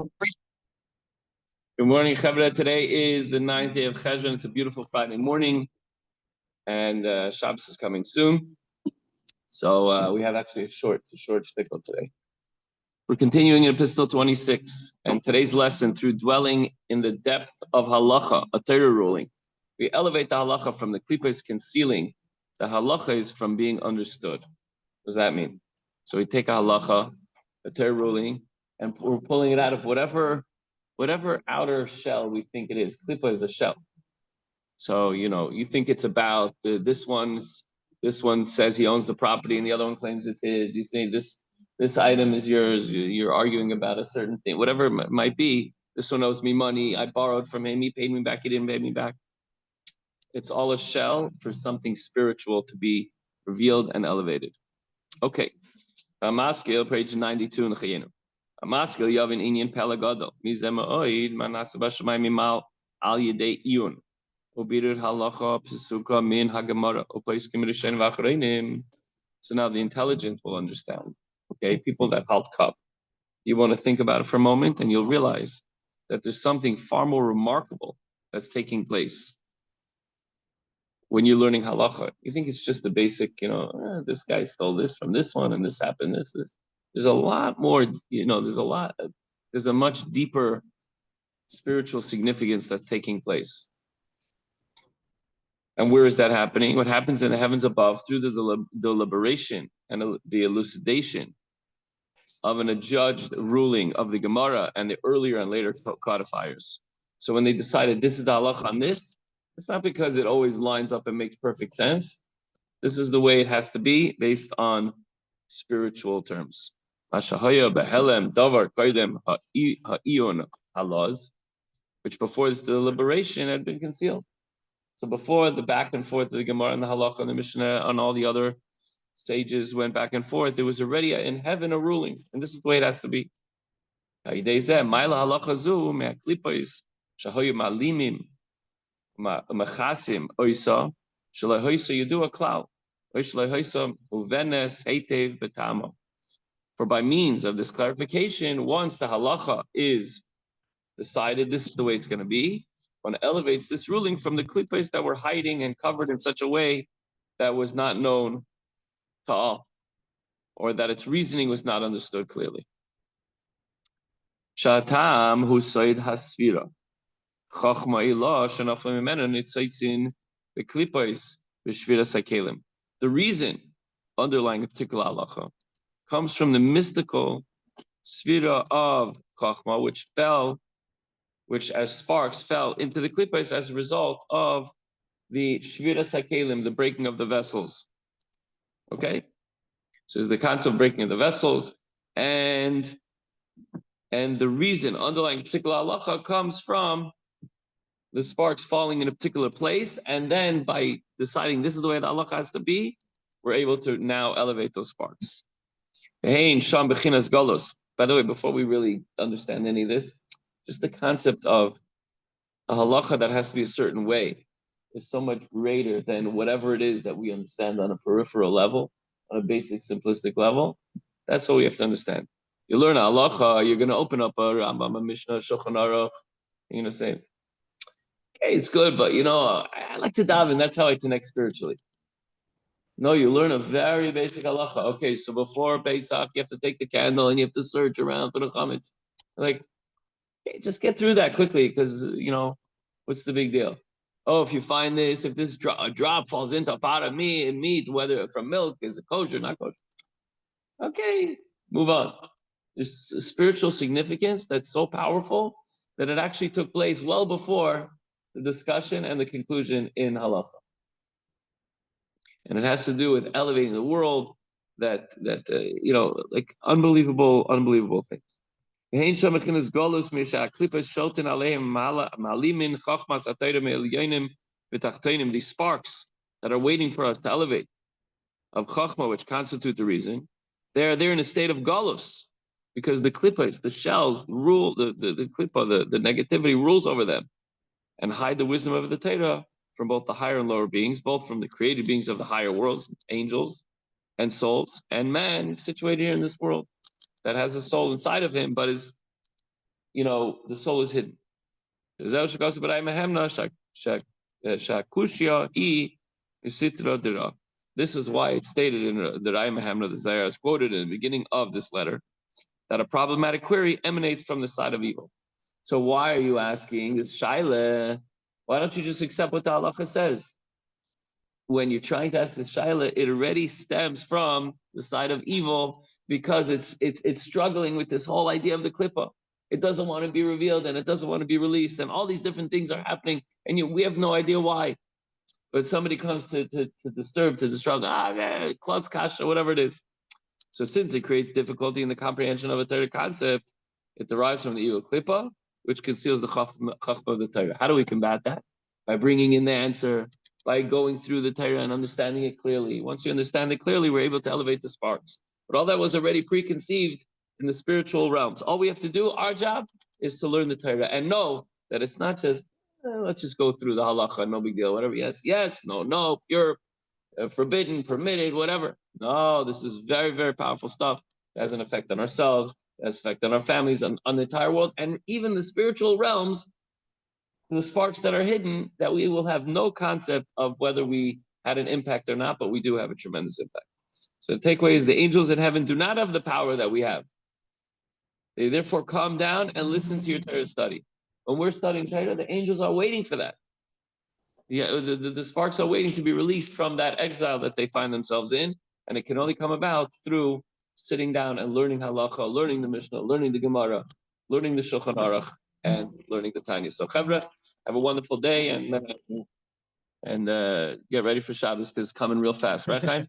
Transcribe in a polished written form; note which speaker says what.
Speaker 1: Good morning, Chavra. Today is the 9th day of Cheshvan. It's a beautiful Friday morning, and Shabbos is coming soon. So we have actually a short shtickle today. We're continuing in Epistle 26, and today's lesson, through dwelling in the depth of halacha, a Torah ruling, we elevate the halacha from the klippos concealing the halacha is from being understood. What does that mean? So we take a halacha, a Torah ruling, and we're pulling it out of whatever outer shell we think it is. Klippa is a shell. So, you think it's about this one says he owns the property and the other one claims it's his. You say this item is yours. You're arguing about a certain thing, whatever it might be. This one owes me money. I borrowed from him. He paid me back. He didn't pay me back. It's all a shell for something spiritual to be revealed and elevated. Okay. Maskil, page 92 in the Chayenu. Maskil Yavin Inyan Pelagado. Mizema Oid, Manasa Bashamai Mimal Al Yedei Iyun. Ubirid Halacha Psuka Min Hagamara. Upaiskim Rishen Vachreinim. So now the intelligent will understand. Okay, people that halt cup. You want to think about it for a moment and you'll realize that there's something far more remarkable that's taking place. When you're learning halacha, you think it's just the basic, this guy stole this from this one and this happened, this. There's a lot more, there's a much deeper spiritual significance that's taking place. And where is that happening? What happens in the heavens above through the deliberation and the elucidation of an adjudged ruling of the Gemara and the earlier and later codifiers. So when they decided this is the halacha on this, it's not because it always lines up and makes perfect sense. This is the way it has to be based on spiritual terms. Which before this deliberation had been concealed. So before the back and forth of the Gemara and the Halacha and the Mishnah and all the other sages went back and forth, there was already in heaven a ruling. And this is the way it has to be. Machasim oisa shalahoisa you a cloud oishalahoisa uvenes hetev betamo. For by means of this clarification, once the halacha is decided, this is the way it's going to be. One elevates this ruling from the klippos that were hiding and covered in such a way that was not known to all, or that its reasoning was not understood clearly. Shatam husaid hasvira. The reason underlying a particular halacha comes from the mystical sfira of chachma, which as sparks fell into the klippos as a result of the shvira sakelim, the breaking of the vessels. Okay, so it's the concept of breaking of the vessels, and the reason underlying a particular halacha comes from the sparks falling in a particular place, and then by deciding this is the way the halacha has to be, we're able to now elevate those sparks. By the way, before we really understand any of this, just the concept of a halacha that has to be a certain way is so much greater than whatever it is that we understand on a peripheral level, on a basic, simplistic level. That's what we have to understand. You learn a halacha, you're going to open up a Rambam, a Mishnah, Shulchan Aruch, you're going to say, okay, it's good, but I like to daven. That's how I connect spiritually. No, you learn a very basic halacha. Okay, so before Pesach, you have to take the candle and you have to search around for the chametz. Like, okay, just get through that quickly because, what's the big deal? Oh, if you find this, if this a drop falls into a pot of meat, whether from milk, is it kosher, not kosher? Okay, move on. There's a spiritual significance that's so powerful that it actually took place well before the discussion and the conclusion in halacha. And it has to do with elevating the world, like unbelievable things. These sparks that are waiting for us to elevate of chachma, which constitute the reason, they're in a state of galus, because the klippos, the shells, rule the klippa, the negativity rules over them, and hide the wisdom of the Torah from both the higher and lower beings, both from the created beings of the higher worlds, angels and souls, and man situated here in this world that has a soul inside of him, but is the soul is hidden. This is why it's stated in the Rai Mahemna, the Zayar is quoted in the beginning of this letter, that a problematic query emanates from the side of evil. So why are you asking this shaila? Why don't you just accept what the halacha says? When you're trying to ask the shaila, it already stems from the side of evil because it's struggling with this whole idea of the klippa. It doesn't want to be revealed and it doesn't want to be released, and all these different things are happening, and we have no idea why. But somebody comes to disturb, to disrupt, klutz kasha, whatever it is. So since it creates difficulty in the comprehension of a Torah concept, it derives from the evil klippa, which conceals the chachma of the Torah. How do we combat that? By bringing in the answer, by going through the Torah and understanding it clearly. Once you understand it clearly, we're able to elevate the sparks. But all that was already preconceived in the spiritual realms. All we have to do, our job, is to learn the Torah and know that it's not just, let's just go through the halacha, no big deal, whatever. Yes, no, pure, forbidden, permitted, whatever. No, this is very, very powerful stuff. It has an effect on ourselves, it has an effect on our families, on the entire world, and even the spiritual realms, the sparks that are hidden, that we will have no concept of whether we had an impact or not, but we do have a tremendous impact. So the takeaway is the angels in heaven do not have the power that we have. They therefore calm down and listen to your Torah study. When we're studying Torah, the angels are waiting for that. The sparks are waiting to be released from that exile that they find themselves in, and it can only come about through sitting down and learning halacha, learning the Mishnah, learning the Gemara, learning the Shulchan Aruch, and learning the Tanya. So, Chevra, have a wonderful day and get ready for Shabbos because it's coming real fast, right, Chaim?